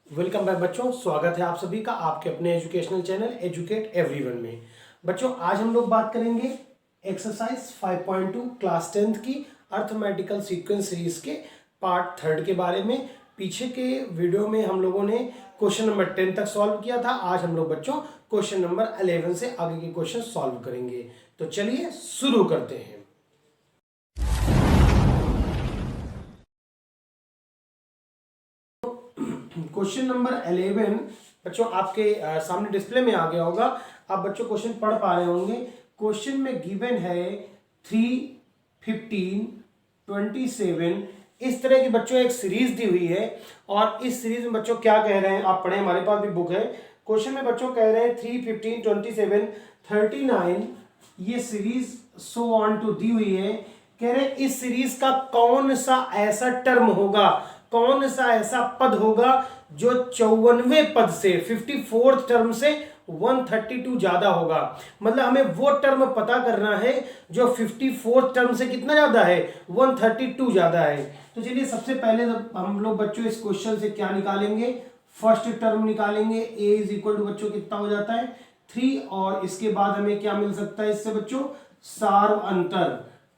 Welcome back बच्चों, स्वागत है आप सभी का आपके अपने एजुकेशनल चैनल एजुकेट एवरीवन में। बच्चों आज हम लोग बात करेंगे एक्सरसाइज 5.2 क्लास 10th की अर्थमेटिकल सीक्वेंस सीरीज के पार्ट 3 के बारे में। पीछे के वीडियो में हम लोगों ने क्वेश्चन नंबर 10 तक सॉल्व किया था। आज हम लोग बच्चों क्वेश्चन नंबर 11 से आगे के क्वेश्चन सॉल्व करेंगे। तो चलिए शुरू करते हैं। क्वेश्चन नंबर 11 बच्चों आपके सामने डिस्प्ले में आ गया होगा। आप बच्चों क्वेश्चन पढ़ पा रहे होंगे। क्वेश्चन में गिवन है 3, 15, 27। इस तरह की बच्चों एक सीरीज दी हुई है और इस सीरीज में बच्चों क्या कह रहे हैं आप पढ़ें, हमारे पास भी बुक है। क्वेश्चन में बच्चों कह रहे हैं 3, 15, 27, 39 ये सीरीज सो ऑन टू दी हुई है। कह रहे हैं इस सीरीज का कौन सा ऐसा टर्म होगा, कौन सा ऐसा पद होगा जो 54वें पद से 54th टर्म से 132 ज्यादा होगा। मतलब हमें वो टर्म पता करना है जो 54th टर्म से कितना ज्यादा है, 132 ज्यादा है। तो चलिए सबसे पहले हम लोग बच्चों इस क्वेश्चन से क्या निकालेंगे, फर्स्ट टर्म निकालेंगे। a इज इक्वल टू बच्चों कितना हो जाता है 3 और इसके बाद हमें क्या मिल सकता है इससे बच्चों सार्व अंतर।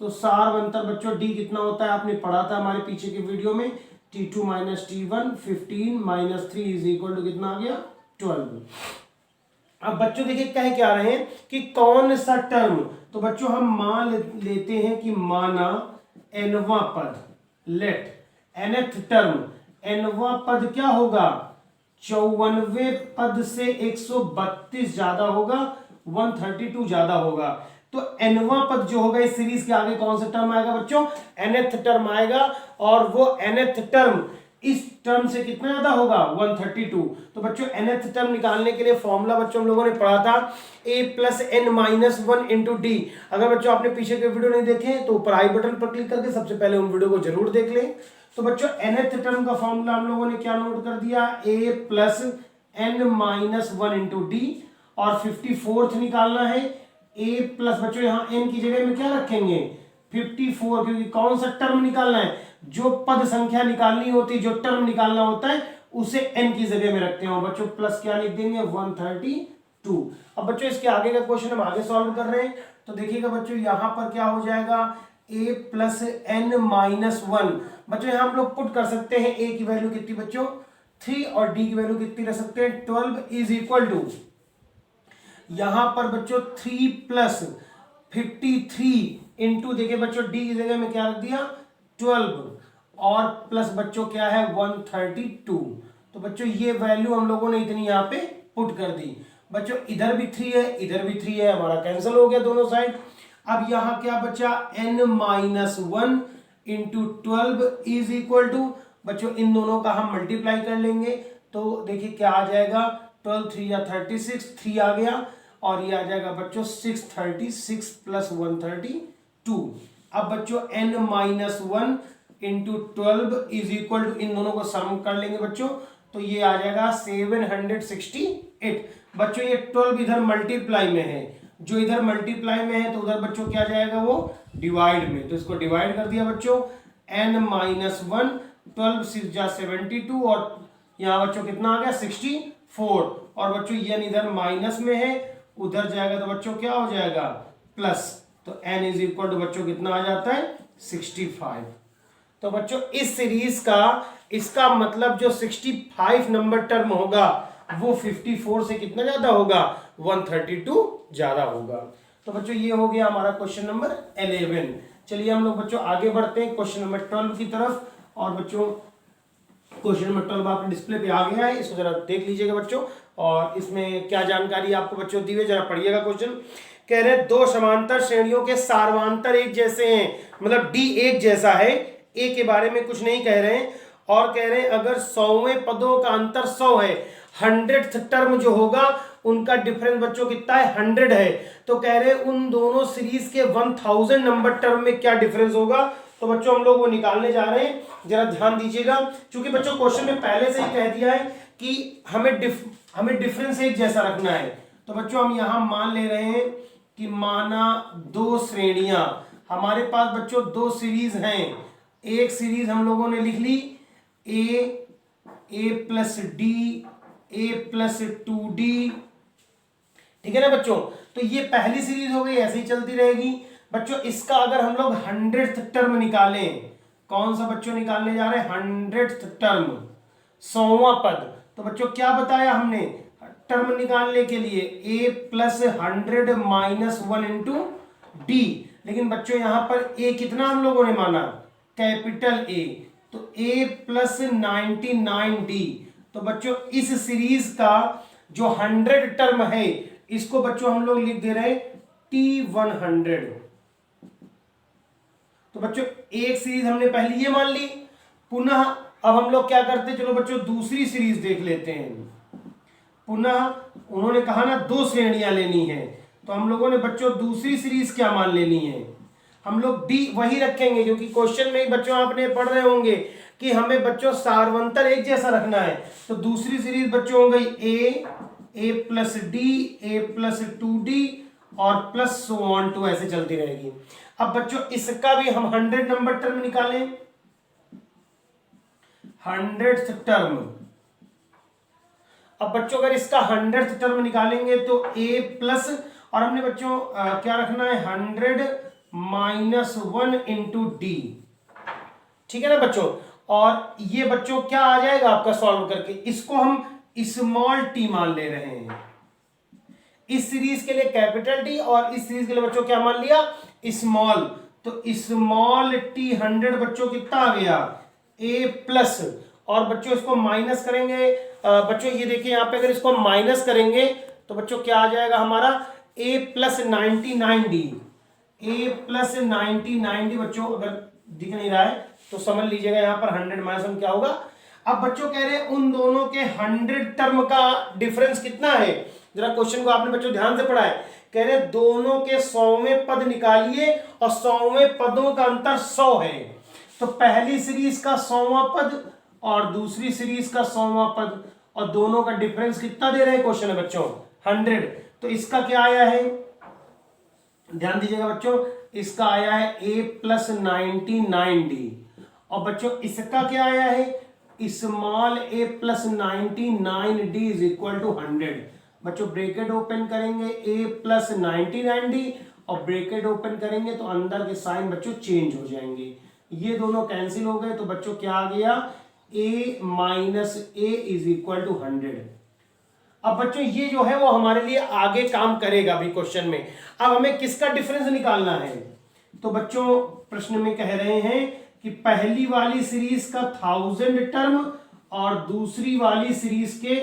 तो सार्व अंतर बच्चों d कितना होता है आपने पढ़ा था हमारे पीछे के वीडियो में, T2 minus T1 15 minus 3 is equal to कितना आ गया 12। अब बच्चों देखिए कह क्या रहे हैं कि कौन सा टर्म, तो बच्चों हम मान लेते हैं कि माना nवां पद, लेट nth टर्म, nवां पद क्या होगा 54वें पद से 132 ज्यादा होगा, 132 ज्यादा होगा। तो nवां पद जो होगा इस सीरीज के आगे कौन सा टर्म आएगा बच्चों, nth टर्म आएगा और वो nth टर्म इस टर्म से कितना ज्यादा होगा 132। तो बच्चों nth टर्म निकालने के लिए फॉर्मूला बच्चों हम लोगों ने पढ़ा था a plus n minus 1 into D. अगर बच्चों आपने पीछे के वीडियो नहीं देखे तो ऊपर आई बटन पर क्लिक करके सबसे पहले उन वीडियो को जरूर देख लें। तो बच्चों nth टर्म का फॉर्मूला हम लोगों ने क्या नोट कर दिया, a plus n minus 1 into D और 54th निकालना है a प्लस बच्चों यहाँ n की जगह में क्या रखेंगे 54, क्योंकि कौन सा टर्म निकालना है, जो पद संख्या निकालनी होती है, जो टर्म निकालना होता है उसे n की जगह में रखते हैं बच्चों, प्लस क्या लिख देंगे 132। अब बच्चों इसके आगे का क्वेश्चन हम आगे सॉल्व कर रहे हैं। तो देखिएगा बच्चों यहां पर क्या हो जाएगा a प्लस n माइनस 1। बच्चों यहां हम लोग पुट कर सकते हैं a की वैल्यू कितनी बच्चों 3 और d की वैल्यू कितनी रख सकते हैं 12 इज इक्वल टू, यहां पर बच्चों 3 प्लस 53 इंटू देखिए बच्चों डी की जगह में क्या रख दिया 12 और प्लस बच्चों क्या है 132। तो बच्चों ये वैल्यू हम लोगों ने इतनी यहां पे पुट कर दी। बच्चों इधर भी 3 है इधर भी 3 है, हमारा कैंसिल हो गया दोनों साइड। अब यहां क्या बचा n minus 1 into 12 is equal to, बच्चों इन दोनों का हम मल्टीप्लाई कर लेंगे तो देखिए क्या आ जाएगा 12 3 या 36, 3 आ गया और ये आ जाएगा बच्चों 636 प्लस 132। अब बच्चों n minus 1 into 12 is equal to, इन दोनों को सम कर लेंगे बच्चों तो ये आ जाएगा 768। बच्चों ये 12 इधर मल्टीप्लाई में है, जो इधर मल्टीप्लाई में है तो उधर बच्चों क्या जाएगा वो डिवाइड में, तो इसको डिवाइड कर दिया बच्चों n माइनस 1, 12 6 जा 72 और यहाँ बच्चों कितना आ गया 64 और बच्चों n इधर माइनस में है उधर जाएगा तो बच्चों क्या हो जाएगा प्लस, तो n इज इक्वल टू बच्चों कितना आ जाता है 65। तो बच्चों इस सीरीज का इसका मतलब जो 65 नंबर टर्म होगा वो 54 से कितना ज्यादा होगा 132 ज्यादा होगा। तो बच्चों ये हो गया हमारा क्वेश्चन नंबर 11। चलिए हम लोग बच्चों आगे बढ़ते हैं क्वेश्चन नंबर 12 की तरफ। और बच्चों क्वेश्चन नंबर 12 आपके डिस्प्ले पे आ गया है, इसको जरा देख लीजिएगा बच्चों और इसमें क्या जानकारी आपको बच्चों दी हुई जरा पढ़िएगा। क्वेश्चन कह रहे हैं दो समांतर श्रेणियों के सार्वांतर एक जैसे हैं, मतलब डी एक जैसा है, ए के बारे में कुछ नहीं कह रहे हैं और कह रहे हैं अगर 100वें पदों का अंतर 100 है, 100th टर्म जो होगा उनका डिफरेंस बच्चों कितना है 100 है, तो कह रहे हैं उन दोनों सीरीज के 1000 नंबर टर्म में क्या डिफरेंस होगा। तो बच्चों हम लोग वो निकालने जा रहे हैं, जरा ध्यान दीजिएगा क्योंकि बच्चों क्वेश्चन में पहले से ही कह दिया है कि हमें डिफरेंस एक जैसा रखना है। तो बच्चों हम यहां मान ले रहे हैं कि माना दो श्रेणियां, हमारे पास बच्चों दो सीरीज हैं, एक सीरीज हम लोगों ने लिख ली a A plus D, A plus 2d, ठीक है ना बच्चों। तो ये पहली सीरीज हो गई, ऐसे ही चलती रहेगी बच्चों। इसका अगर हम लोग 100th टर्म निकालें, कौन सा बच्चों निकालने जा रहे हैं, 100th टर्म, 100वां पद। तो बच्चों क्या बताया हमने टर्म निकालने के लिए, a plus 100 minus 1 into D. लेकिन बच्चों यहां पर a कितना हम लोगों ने माना, कैपिटल A, तो a प्लस 99d। तो बच्चों इस सीरीज का जो 100 टर्म है, इसको बच्चों हम लोग लिख दे रहे हैं T100। तो बच्चों एक सीरीज हमने पहली ये मान ली, पुनः अब हम लोग क्या करते हैं, चलो बच्चों दूसरी सीरीज देख लेते हैं। पुनः उन्होंने कहा ना 2 श्रेणियां लेनी है, तो हम लोगों ने बच्चों दूसरी सीरीज क्या मान लेनी है, हम लोग डी वही रखेंगे, क्योंकि क्वेश्चन में ही बच्चों आपने पढ़ रहे होंगे कि हमें बच्चों सारवंतर एक जैसा रखना है। तो दूसरी सीरीज बच्चों हो गई ए प्लस डी, ए प्लस 2d और प्लस सो ऑन टू, ऐसे चलती रहेगी। अब बच्चों इसका भी हम 100 नंबर टर्म निकालें, 100th टर्म। अब बच्चों अगर इसका 100th टर्म निकालेंगे तो a प्लस, और हमने बच्चों क्या रखना है, 100 माइनस 1 इंटू डी, ठीक है ना बच्चों। और ये बच्चों क्या आ जाएगा आपका सॉल्व करके, इसको हम स्मॉल टी मान ले रहे हैं। इस सीरीज के लिए कैपिटल टी और इस सीरीज के लिए बच्चों क्या मान लिया, स्मॉल। तो स्मॉल टी 100 बच्चों कितना आ गया, a प्लस, और बच्चों इसको माइनस करेंगे, बच्चों ये देखिए यहाँ पे अगर इसको माइनस करेंगे तो बच्चों क्या आ जाएगा हमारा, a plus 99d, a plus 99d। बच्चों अगर दिख नहीं रहा है तो समझ लीजिएगा यहाँ पर 100 माइनस 1 क्या होगा। अब बच्चों कह रहे हैं उन दोनों के 100 टर्म का डिफरेंस कितना है, जरा क्वेश्चन को आपने बच्चों ध्यान से पढ़ा है। कह रहे हैं दोनों के 100वें पद निकालिए और 100वें पदों का अंतर 100 है। तो पहली सीरीज का 100वां पद और दूसरी सीरीज का 100वां पद, और दोनों का डिफरेंस कितना दे रहे हैं क्वेश्चन है बच्चों, 100। तो इसका क्या आया है, ध्यान दीजिएगा बच्चों, इसका आया है a प्लस 99d, और बच्चों इसका क्या आया है, small a plus 99d is equal to 100। बच्चों ब्रैकेट ओपन करेंगे a प्लस 99d और ब्रैकेट ओपन करेंगे तो अंदर के साइन बच्चों चेंज हो जाएंगे, ये दोनों कैंसिल हो गए। तो बच्चों क्या आ गया, a minus a is equal to 100। अब बच्चों ये जो है वो हमारे लिए आगे काम करेगा अभी क्वेश्चन में। अब हमें किसका डिफरेंस निकालना है, तो बच्चों प्रश्न में कह रहे हैं कि पहली वाली सीरीज का 1000 टर्म और दूसरी वाली सीरीज के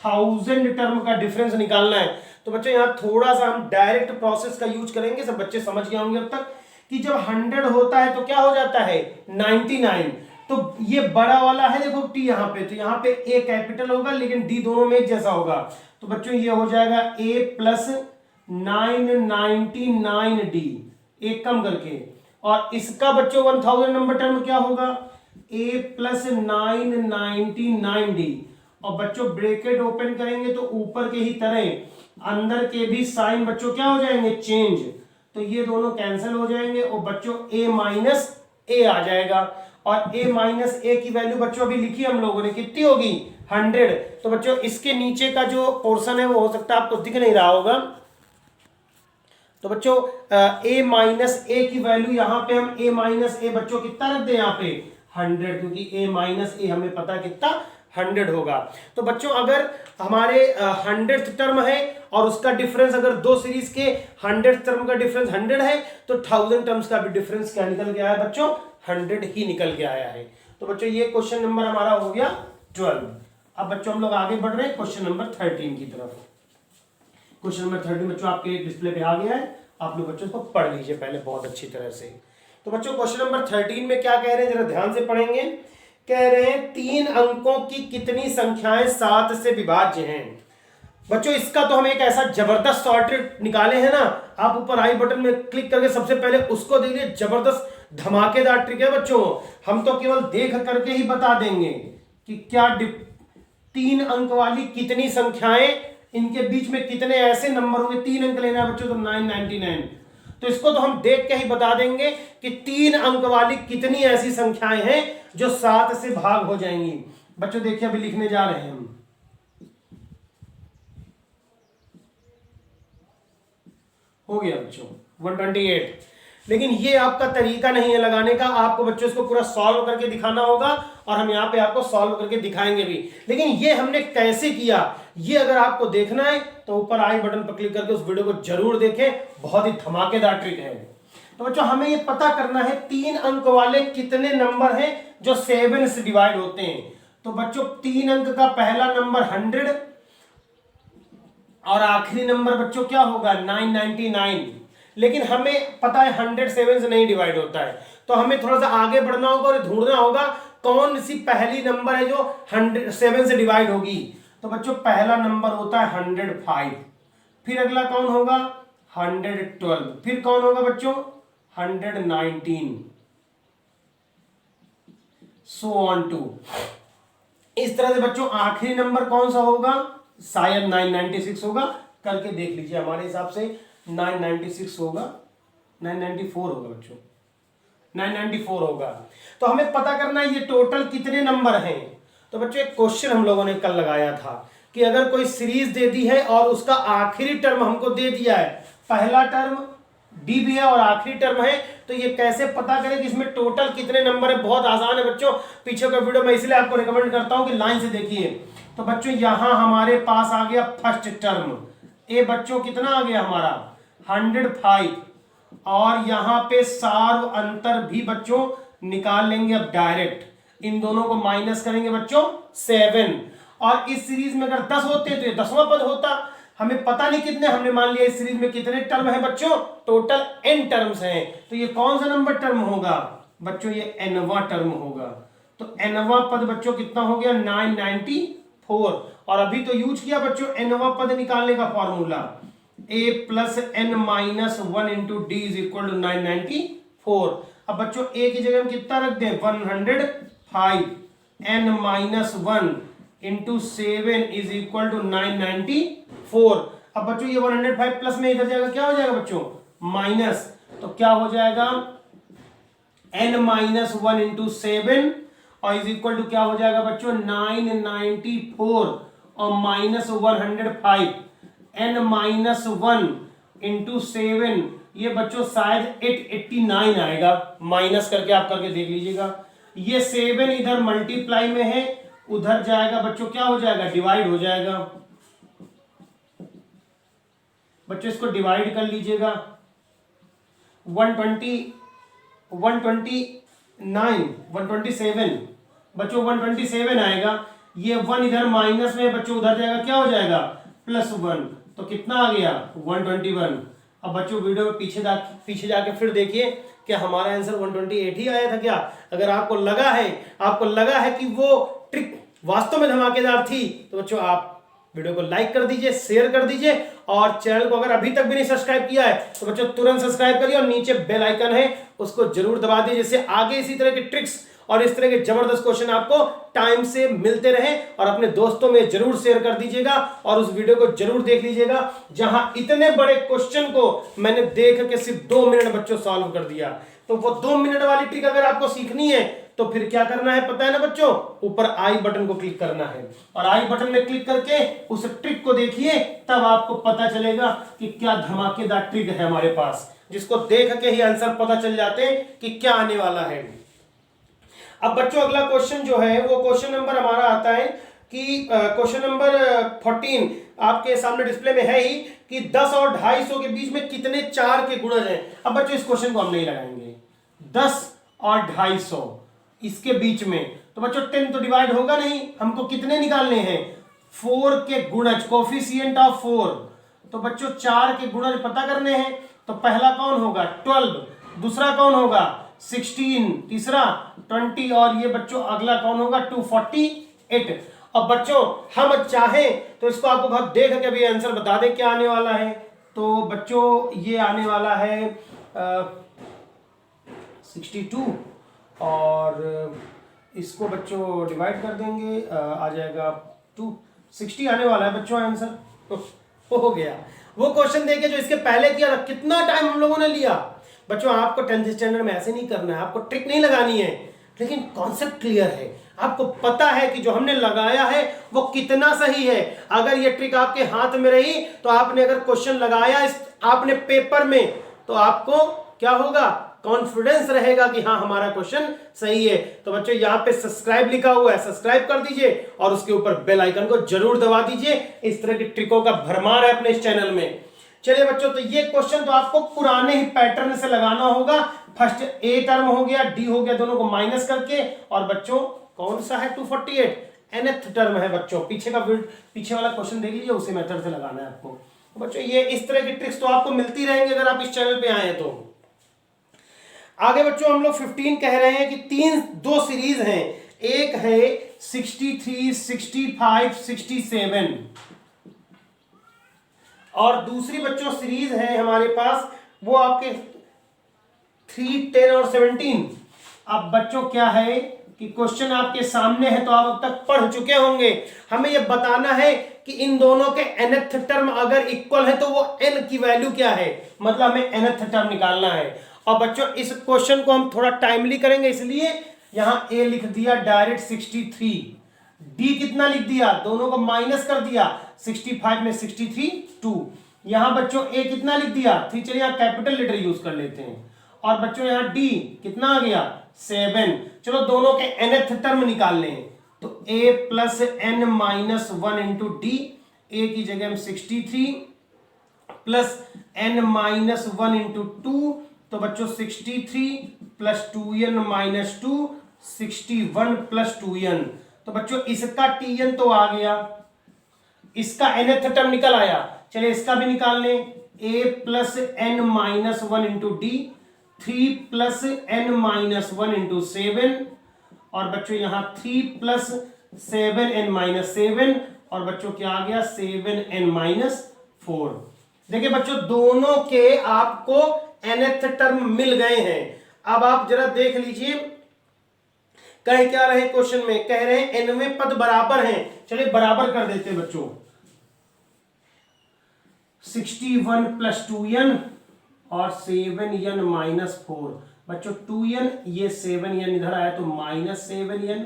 1000 टर्म का डिफरेंस निकालना है। तो बच्चों यहाँ थोड़ा सा हम डायरेक्ट प्रोसेस का यूज करेंगे, सब बच्चे समझ गए होंगे अब तक कि जब 100 होता है तो क्या हो जाता है 99। तो ये बड़ा वाला है देखो टी यहाँ पे, तो यहाँ पे ए कैपिटल होगा लेकिन डी दोनों में एक जैसा होगा। तो बच्चों ये हो जाएगा a प्लस 999d, एक कम करके, और इसका बच्चों 1000 नंबर टर्म क्या होगा, a प्लस 999d, और बच्चों ब्रैकेट ओपन करेंगे तो ऊपर के ही तरह अंदर के भी साइन बच्चों क्या हो जाएंगे, चेंज। तो ये दोनों कैंसिल हो जाएंगे और बच्चों a माइनस a आ जाएगा, और a माइनस a की वैल्यू बच्चों अभी लिखी हम लोगों ने, कितनी होगी 100। तो बच्चों इसके नीचे का जो पोर्शन है वो हो सकता है आपको दिख नहीं रहा होगा। तो बच्चों a माइनस a की वैल्यू यहाँ पे हम a माइनस a बच्चों कितना रख दे यहाँ पे 100, क्योंकि a माइनस a हमें पता कितना 100 होगा। तो बच्चों अगर हमारे 100th टर्म है और उसका डिफरेंस अगर दो सीरीज के 100th टर्म का डिफरेंस 100 है तो 1000 टर्म्स का भी डिफरेंस क्या निकल के आया है बच्चों, 100 ही निकल के आया है। तो बच्चों ये क्वेश्चन नंबर हमारा हो गया 12। अब बच्चों हम लोग आगे बढ़ रहे हैं क्वेश्चन नंबर 13 की तरफ। क्वेश्चन नंबर 13 बच्चों आपके डिस्प्ले पे आ गया है, आप लोग बच्चों को पढ़ लीजिए पहले बहुत अच्छी तरह से। तो बच्चों क्वेश्चन नंबर 13 में क्या कह रहे हैं जरा ध्यान से पढ़ेंगे। कह रहे हैं 3 अंकों की कितनी संख्याएं 7 से विभाज्य हैं। बच्चों इसका तो हम एक ऐसा जबरदस्त सॉर्टेड निकाले हैं ना, आप ऊपर आई बटन में क्लिक करके सबसे पहले उसको देखिए, जबरदस्त धमाकेदार ट्रिक है बच्चों। हम तो केवल देख करके ही बता देंगे कि क्या 3 अंक वाली कितनी संख्याएं, इनके बीच में कितने ऐसे नंबर होंगे। 3 अंक लेना है बच्चों तो 999, तो इसको तो हम देख के ही बता देंगे कि 3 अंक वाली कितनी ऐसी संख्याएं हैं जो 7 से भाग हो जाएंगी। बच्चों देखिए अभी लिखने जा रहे हैं हम। हो गया बच्चों 128। लेकिन ये आपका तरीका नहीं है लगाने का, आपको बच्चों इसको पूरा सॉल्व करके दिखाना होगा और हम यहाँ पे आपको सॉल्व करके दिखाएंगे भी। लेकिन ये हमने कैसे किया ये अगर आपको देखना है तो ऊपर आई बटन पर क्लिक करके उस वीडियो को जरूर देखें, बहुत ही धमाकेदार ट्रिक है। तो बच्चों हमें ये पता करना है 3 अंक वाले कितने नंबर हैं जो 7 से डिवाइड होते हैं। तो बच्चों 3 अंक का पहला नंबर 100 और आखिरी नंबर बच्चों क्या होगा 999। लेकिन हमें पता है 100 7 से नहीं डिवाइड होता है, तो हमें थोड़ा सा आगे बढ़ना होगा और ढूंढना होगा कौन सी पहली नंबर है जो 7 से डिवाइड होगी। तो बच्चों पहला नंबर होता है 105, फिर अगला कौन होगा 112, फिर कौन होगा बच्चों 119, सो ऑन टू। इस तरह से बच्चों आखिरी नंबर कौन सा होगा, शायद 996 होगा, करके देख लीजिए। हमारे हिसाब से 996 होगा, 994 होगा बच्चों, 994 होगा। तो हमें पता करना है ये टोटल कितने नंबर हैं। तो बच्चों एक क्वेश्चन हम लोगों ने कल लगाया था कि अगर कोई सीरीज दे दी है और उसका आखिरी टर्म हमको दे दिया है, पहला टर्म डी भी है और आखिरी टर्म है, तो ये कैसे पता करें कि इसमें टोटल कितने नंबर है। बहुत आसान है बच्चों, पीछे का वीडियो मैं इसलिए आपको रिकमेंड करता हूं कि लाइन से देखिए। तो बच्चों यहां हमारे पास आ गया फर्स्ट टर्म, ए बच्चों कितना आ गया हमारा 105, और यहां पे सार्व अंतर भी बच्चों निकाल लेंगे। अब डायरेक्ट इन दोनों को माइनस करेंगे बच्चों 7, और इस सीरीज में अगर 10 होते तो ये 10वां पद होता। हमें पता नहीं कितने, हमने मान लिया इस सीरीज में कितने टर्म है बच्चों, टोटल n टर्म्स हैं। तो ये कौन सा नंबर टर्म होगा बच्चों, ये nवां टर्म होगा। तो nवां पद बच्चों कितना हो गया 994, और अभी तो यूज किया बच्चों nवां पद निकालने का formula a plus n minus 1 into D is equal to 994। अब बच्चों a की जगह हम कितना रख दें 105, n minus 1 into 7 is equal to 994। अब बच्चों ये 105 प्लस में इधर जाएगा, क्या हो जाएगा बच्चों माइनस, तो क्या हो जाएगा n माइनस 1 इंटू 7 और इज इक्वल टू क्या हो जाएगा बच्चों 994 और माइनस 105, n माइनस 1 इंटू 7, ये बच्चों शायद 889 आएगा, माइनस करके आप करके देख लीजिएगा। ये 7 इधर मल्टीप्लाई में है, उधर जाएगा बच्चों क्या हो जाएगा डिवाइड हो जाएगा। बच्चों इसको डिवाइड कर लीजिएगा 127 बच्चों 127 आएगा। ये 1 इधर माइनस में बच्चों उधर जाएगा, क्या हो जाएगा +1, तो कितना आ गया 121। अब बच्चों वीडियो में पीछे जाके फिर देखिए क्या हमारा आंसर 128 ही आया था क्या। अगर आपको लगा है कि वो ट्रिक वास्तव में धमाकेदार थी तो बच्चों आप वीडियो को लाइक कर दीजिए, शेयर कर दीजिए, और चैनल को अगर अभी तक भी नहीं सब्सक्राइब किया है तो बच्चों तुरंत सब्सक्राइब करिए, और नीचे बेल आइकन है उसको जरूर दबा दीजिए, जिससे आगे इसी तरह के ट्रिक्स और इस तरह के जबरदस्त क्वेश्चन आपको टाइम से मिलते रहे। और अपने दोस्तों में जरूर शेयर कर दीजिएगा और उस वीडियो को जरूर देख लीजिएगा जहां इतने बड़े क्वेश्चन को मैंने देख के सिर्फ 2 मिनट बच्चों सॉल्व कर दिया। तो वो 2 मिनट वाली ट्रिक अगर आपको सीखनी है तो फिर क्या करना है पता है ना बच्चों, ऊपर आई बटन को क्लिक करना है, और आई बटन में क्लिक करके उस ट्रिक को देखिए, तब आपको पता चलेगा कि क्या धमाकेदार ट्रिक है हमारे पास, जिसको देख के ही आंसर पता चल जाते हैं कि क्या आने वाला है। अब बच्चों अगला क्वेश्चन जो है वो क्वेश्चन नंबर हमारा आता है कि क्वेश्चन नंबर 14 आपके सामने डिस्प्ले में है ही कि 10 और 250 के बीच में कितने 4 के गुणज हैं। अब बच्चों इस क्वेश्चन को हम नहीं लगाएंगे, 10 और 250 इसके बीच में, तो बच्चों 10 तो डिवाइड होगा नहीं, हमको कितने निकालने हैं 4 के गुणज, कोफिशिएंट ऑफ 4। तो बच्चों 4 के गुणज पता करने हैं। तो पहला कौन होगा 12, दूसरा कौन होगा 16, तीसरा 20, और ये बच्चों अगला कौन होगा 248। अब बच्चों हम चाहें तो इसको आपको बहुत देख के भी आंसर बता दें क्या आने वाला है। तो बच्चों ये आने वाला है 62, और इसको बच्चों डिवाइड कर देंगे, आ जाएगा 260 आने वाला है बच्चों आंसर। हो गया वो क्वेश्चन देखिए जो इसके पहले किया था, कितना टाइम हम लोगों ने लिया। बच्चों आपको 10th स्टैंडर्ड में ऐसे नहीं करना है, आपको ट्रिक नहीं लगानी है, लेकिन कॉन्सेप्ट क्लियर है। आपको पता है कि जो हमने लगाया है वो कितना सही है। अगर ये ट्रिक आपके हाथ में रही तो आपने अगर क्वेश्चन लगाया आपने पेपर में, तो आपको क्या होगा, कॉन्फिडेंस रहेगा कि हाँ हमारा क्वेश्चन सही है। तो बच्चों यहाँ पे सब्सक्राइब लिखा हुआ है, सब्सक्राइब कर दीजिए और उसके ऊपर बेल आइकन को जरूर दबा दीजिए। इस तरह की ट्रिकों का भरमार है अपने इस चैनल में। चलिए बच्चों, तो ये क्वेश्चन तो आपको पुराने ही पैटर्न से लगाना होगा। फर्स्ट ए टर्म हो गया, डी हो गया, दोनों को माइनस करके, और बच्चों कौन सा है 248 nth टर्म है बच्चों। पीछे वाला क्वेश्चन देख लीजिए, उसी मेथड से लगाना है आपको। तो बच्चों ये इस तरह की ट्रिक्स तो आपको मिलती रहेंगी अगर आप इस चैनल पे आए तो। आगे बच्चों हम लोग 15 कह रहे हैं कि दो सीरीज हैं, एक है 63, 65, 67 और दूसरी बच्चों सीरीज है हमारे पास वो आपके 3, 10 और 17। अब बच्चों क्या है कि क्वेश्चन आपके सामने है तो आप अब तक पढ़ चुके होंगे। हमें यह बताना है कि इन दोनों के nth टर्म अगर इक्वल है तो वो n की वैल्यू क्या है, मतलब हमें nth टर्म निकालना है। और बच्चों इस क्वेश्चन को हम थोड़ा टाइमली करेंगे, इसलिए यहां a लिख दिया डायरेक्ट 63, d कितना लिख दिया, दोनों को माइनस कर दिया, 65 में 63 2। यहां बच्चों a कितना लिख दिया 3, चलिए यहां कैपिटल लेटर यूज कर लेते हैं। और बच्चों यहां d कितना आ गया 7। चलो दोनों के nth टर्म निकाल लें, तो a plus n minus 1 into D, a की जगह हम 63 प्लस n माइनस 1 इंटू 2, तो बच्चों 63 plus 2n minus 2, 61 plus 2n। तो बच्चों इसका tn तो आ गया, इसका nth टर्म निकल आया। चलिए इसका भी निकाल लें, a plus n minus 1 into D, 3 plus n minus 1 into 7, और बच्चों यहां 3 प्लस 7n माइनस 7, और बच्चों क्या आ गया 7n माइनस 4। देखिए बच्चों दोनों के आपको nth टर्म मिल गए हैं। अब आप जरा देख लीजिए, कह क्या रहे क्वेश्चन में, कह रहे हैं nवें पद बराबर हैं। चलिए बराबर कर देते हैं बच्चों, 61 प्लस 2n और 7n माइनस 4। बच्चों 2n ये 7n इधर आया तो माइनस 7n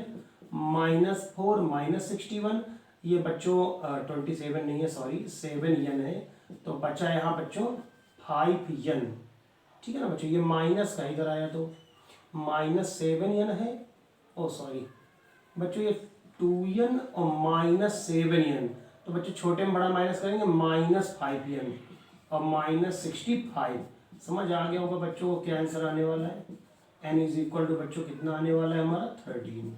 माइनस 4 माइनस 61, ये बच्चों 27 नहीं है सॉरी 7n है, तो बचा यहां बच्चों 5n, ठीक है ना बच्चों। ये माइनस का इधर आया तो माइनस 7n है, ओ सॉरी बच्चों ये 2n और माइनस 7n, तो बच्चों छोटे में बड़ा माइनस करेंगे माइनस 5n और माइनस 65। समझ आ गया होगा बच्चों को क्या आंसर आने वाला है। n इज इक्वल टू बच्चों कितना आने वाला है हमारा 13।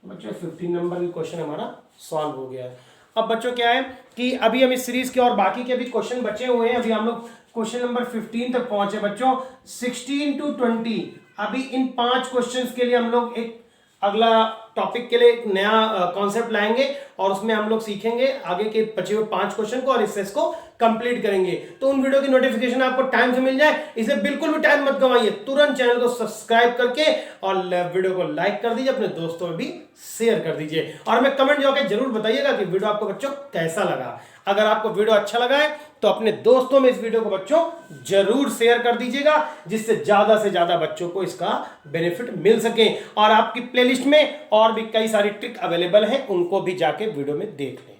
बच्चों 15 नंबर की क्वेश्चन हमारा सॉल्व हो गया है। अब बच्चों क्या है कि अभी हम इस सीरीज के और बाकी के भी क्वेश्चन बचे हुए हैं। अभी हम लोग क्वेश्चन नंबर 15 तक पहुंचे बच्चों, 16 to 20। अभी इन 5 क्वेश्चंस के लिए हम लोग एक अगला टॉपिक के लिए एक नया कॉन्सेप्ट लाएंगे और उसमें हम लोग सीखेंगे आगे के बचे हुए 5 क्वेश्चन को और इस सेस को कंप्लीट करेंगे। तो उन वीडियो की नोटिफिकेशन आपको टाइम से मिल जाए, इसलिए बिल्कुल भी टाइम मत गवाइए, तुरंत चैनल को सब्सक्राइब करके और वीडियो को लाइक कर दीजिए, अपने दोस्तों में भी शेयर कर दीजिए और हमें कमेंट जाके जरूर बताइएगा कि वीडियो आपको बच्चों कैसा लगा। अगर आपको वीडियो अच्छा लगा है तो अपने दोस्तों में इस वीडियो को बच्चों जरूर शेयर कर दीजिएगा, जिससे ज्यादा से ज्यादा बच्चों को इसका बेनिफिट मिल सके। और आपकी प्लेलिस्ट में और भी कई सारी ट्रिक अवेलेबल हैं, उनको भी जाके वीडियो में देख लें।